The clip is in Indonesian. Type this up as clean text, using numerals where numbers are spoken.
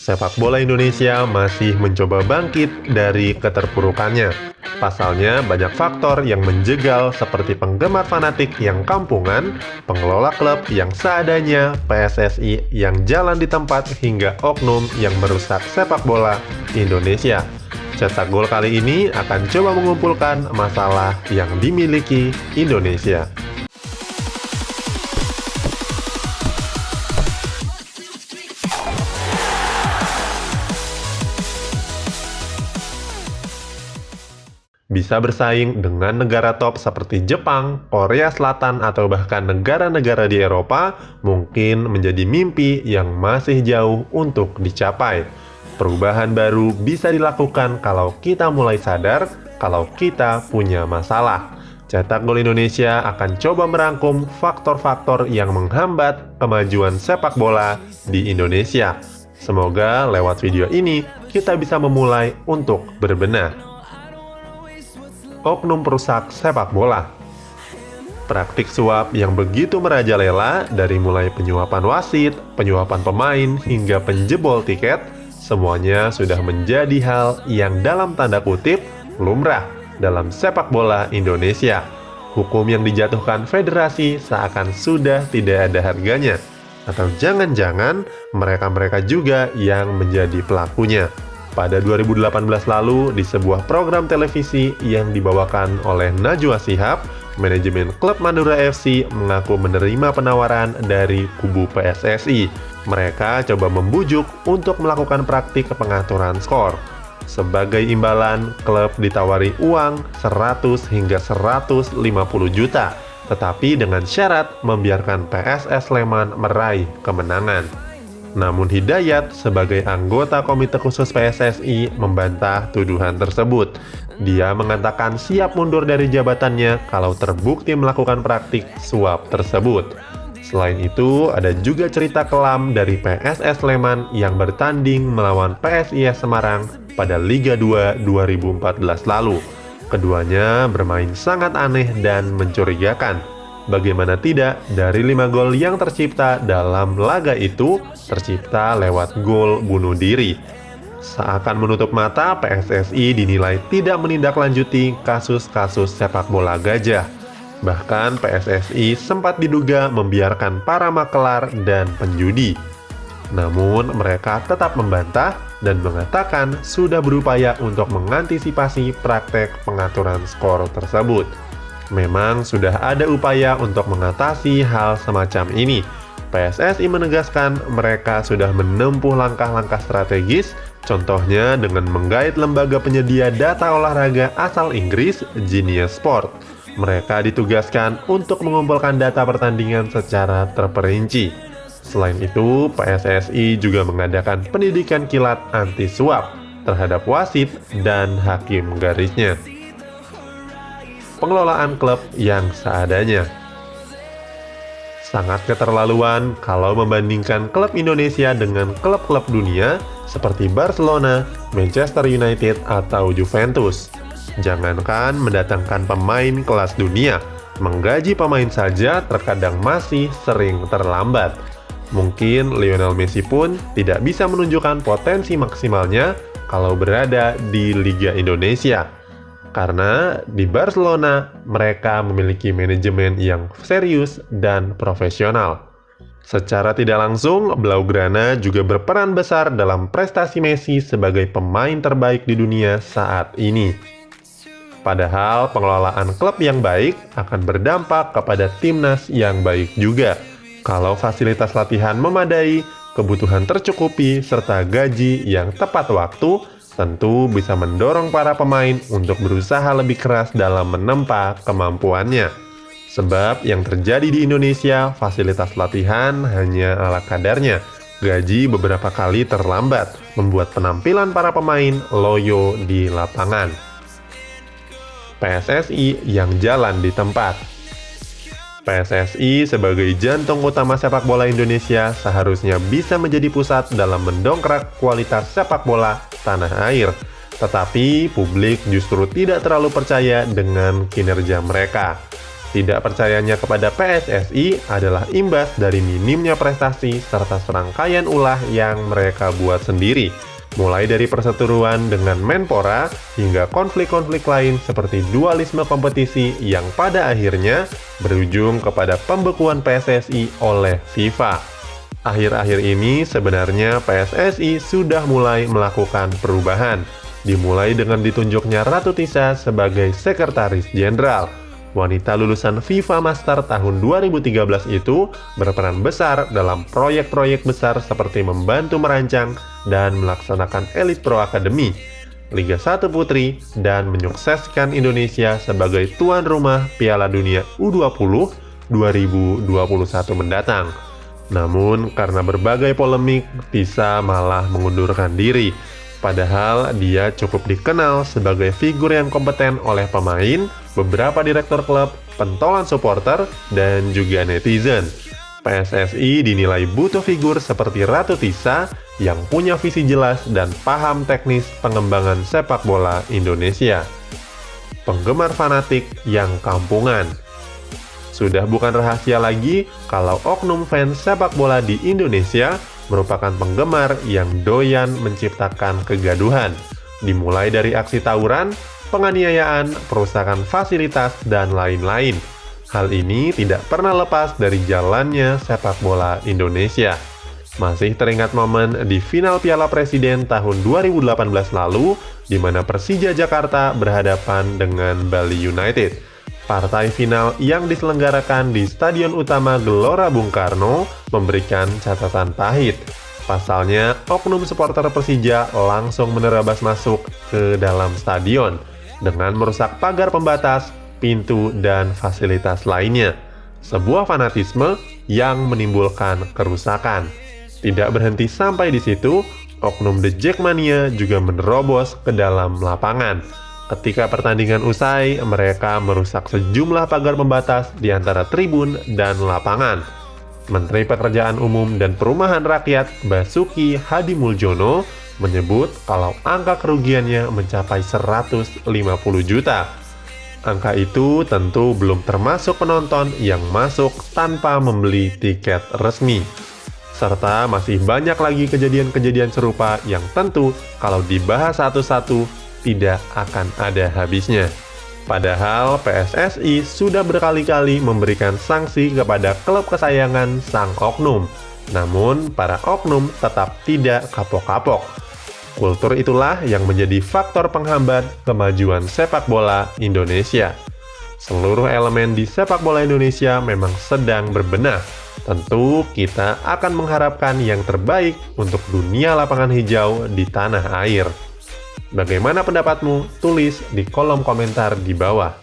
sepak bola Indonesia masih mencoba bangkit dari keterpurukannya. Pasalnya, banyak faktor yang menjegal seperti penggemar fanatik yang kampungan, pengelola klub yang seadanya, PSSI yang jalan di tempat, hingga oknum yang merusak sepak bola Indonesia. Cetak Gol kali ini akan coba mengumpulkan masalah yang dimiliki Indonesia. Bisa bersaing dengan negara top seperti Jepang, Korea Selatan, atau bahkan negara-negara di Eropa mungkin menjadi mimpi yang masih jauh untuk dicapai. Perubahan baru bisa dilakukan kalau kita mulai sadar kalau kita punya masalah. Cetak Gol Indonesia akan coba merangkum faktor-faktor yang menghambat kemajuan sepak bola di Indonesia. Semoga lewat video ini kita bisa memulai untuk berbenah. Oknum perusak sepak bola. Praktik suap yang begitu merajalela, dari mulai penyuapan wasit, penyuapan pemain, hingga penjebol tiket, semuanya sudah menjadi hal yang dalam tanda kutip lumrah dalam sepak bola Indonesia. Hukum yang dijatuhkan federasi seakan sudah tidak ada harganya. Atau jangan-jangan mereka-mereka juga yang menjadi pelakunya. Pada 2018 lalu, di sebuah program televisi yang dibawakan oleh Najwa Shihab, manajemen klub Madura FC mengaku menerima penawaran dari kubu PSSI. Mereka coba membujuk untuk melakukan praktik pengaturan skor. Sebagai imbalan, klub ditawari uang 100 hingga 150 juta, tetapi dengan syarat membiarkan PSS Sleman meraih kemenangan. Namun Hidayat sebagai anggota Komite Khusus PSSI membantah tuduhan tersebut. Dia mengatakan siap mundur dari jabatannya kalau terbukti melakukan praktik suap tersebut. Selain itu, ada juga cerita kelam dari PSS Sleman yang bertanding melawan PSIS Semarang pada Liga 2 2014 lalu. Keduanya bermain sangat aneh dan mencurigakan. Bagaimana tidak, dari 5 gol yang tercipta dalam laga itu tercipta lewat gol bunuh diri. Seakan menutup mata, PSSI dinilai tidak menindaklanjuti kasus-kasus sepak bola gajah. Bahkan PSSI sempat diduga membiarkan para makelar dan penjudi. Namun mereka tetap membantah dan mengatakan sudah berupaya untuk mengantisipasi praktek pengaturan skor tersebut. Memang sudah ada upaya untuk mengatasi hal semacam ini. PSSI menegaskan mereka sudah menempuh langkah-langkah strategis, contohnya dengan menggait lembaga penyedia data olahraga asal Inggris, Genius Sport. Mereka ditugaskan untuk mengumpulkan data pertandingan secara terperinci. Selain itu, PSSI juga mengadakan pendidikan kilat anti suap terhadap wasit dan hakim garisnya. Pengelolaan klub yang seadanya. Sangat keterlaluan kalau membandingkan klub Indonesia dengan klub-klub dunia seperti Barcelona, Manchester United, atau Juventus. Jangankan mendatangkan pemain kelas dunia, menggaji pemain saja terkadang masih sering terlambat. Mungkin Lionel Messi pun tidak bisa menunjukkan potensi maksimalnya kalau berada di Liga Indonesia. Karena di Barcelona, mereka memiliki manajemen yang serius dan profesional. Secara tidak langsung, Blaugrana juga berperan besar dalam prestasi Messi sebagai pemain terbaik di dunia saat ini. Padahal pengelolaan klub yang baik akan berdampak kepada timnas yang baik juga. Kalau fasilitas latihan memadai, kebutuhan tercukupi, serta gaji yang tepat waktu, tentu bisa mendorong para pemain untuk berusaha lebih keras dalam menempa kemampuannya. Sebab yang terjadi di Indonesia, fasilitas latihan hanya ala kadarnya. Gaji beberapa kali terlambat, membuat penampilan para pemain loyo di lapangan. PSSI yang jalan di tempat. PSSI sebagai jantung utama sepak bola Indonesia seharusnya bisa menjadi pusat dalam mendongkrak kualitas sepak bola tanah air. Tetapi publik justru tidak terlalu percaya dengan kinerja mereka. Tidak percayanya kepada PSSI adalah imbas dari minimnya prestasi serta serangkaian ulah yang mereka buat sendiri, mulai dari perseteruan dengan Menpora hingga konflik-konflik lain seperti dualisme kompetisi yang pada akhirnya berujung kepada pembekuan PSSI oleh FIFA. Akhir-akhir ini sebenarnya PSSI sudah mulai melakukan perubahan, dimulai dengan ditunjuknya Ratu Tisa sebagai Sekretaris Jenderal. Wanita lulusan FIFA Master tahun 2013 itu berperan besar dalam proyek-proyek besar seperti membantu merancang dan melaksanakan Elite Pro Academy, Liga 1 Putri, dan menyukseskan Indonesia sebagai tuan rumah Piala Dunia U20 2021 mendatang. Namun, karena berbagai polemik, Tisa malah mengundurkan diri. Padahal dia cukup dikenal sebagai figur yang kompeten oleh pemain, beberapa direktur klub, pentolan supporter, dan juga netizen. PSSI dinilai butuh figur seperti Ratu Tisa yang punya visi jelas dan paham teknis pengembangan sepak bola Indonesia. Penggemar fanatik yang kampungan. Sudah bukan rahasia lagi kalau oknum fans sepak bola di Indonesia merupakan penggemar yang doyan menciptakan kegaduhan, dimulai dari aksi tawuran, penganiayaan, perusakan fasilitas, dan lain-lain. Hal ini tidak pernah lepas dari jalannya sepak bola Indonesia. Masih teringat momen di final Piala Presiden tahun 2018 lalu, di mana Persija Jakarta berhadapan dengan Bali United. Partai final yang diselenggarakan di Stadion Utama Gelora Bung Karno memberikan catatan pahit. Pasalnya, oknum supporter Persija langsung menerabas masuk ke dalam stadion dengan merusak pagar pembatas, pintu, dan fasilitas lainnya. Sebuah fanatisme yang menimbulkan kerusakan. Tidak berhenti sampai di situ, oknum The Jackmania juga menerobos ke dalam lapangan. Ketika pertandingan usai, mereka merusak sejumlah pagar pembatas di antara tribun dan lapangan. Menteri Pekerjaan Umum dan Perumahan Rakyat Basuki Hadimuljono menyebut kalau angka kerugiannya mencapai 150 juta. Angka itu tentu belum termasuk penonton yang masuk tanpa membeli tiket resmi. Serta masih banyak lagi kejadian-kejadian serupa yang tentu kalau dibahas satu-satu tidak akan ada habisnya. Padahal PSSI sudah berkali-kali memberikan sanksi kepada klub kesayangan sang oknum. Namun, para oknum tetap tidak kapok-kapok. Kultur itulah yang menjadi faktor penghambat kemajuan sepak bola Indonesia. Seluruh elemen di sepak bola Indonesia memang sedang berbenah. Tentu kita akan mengharapkan yang terbaik untuk dunia lapangan hijau di tanah air. Bagaimana pendapatmu? Tulis di kolom komentar di bawah.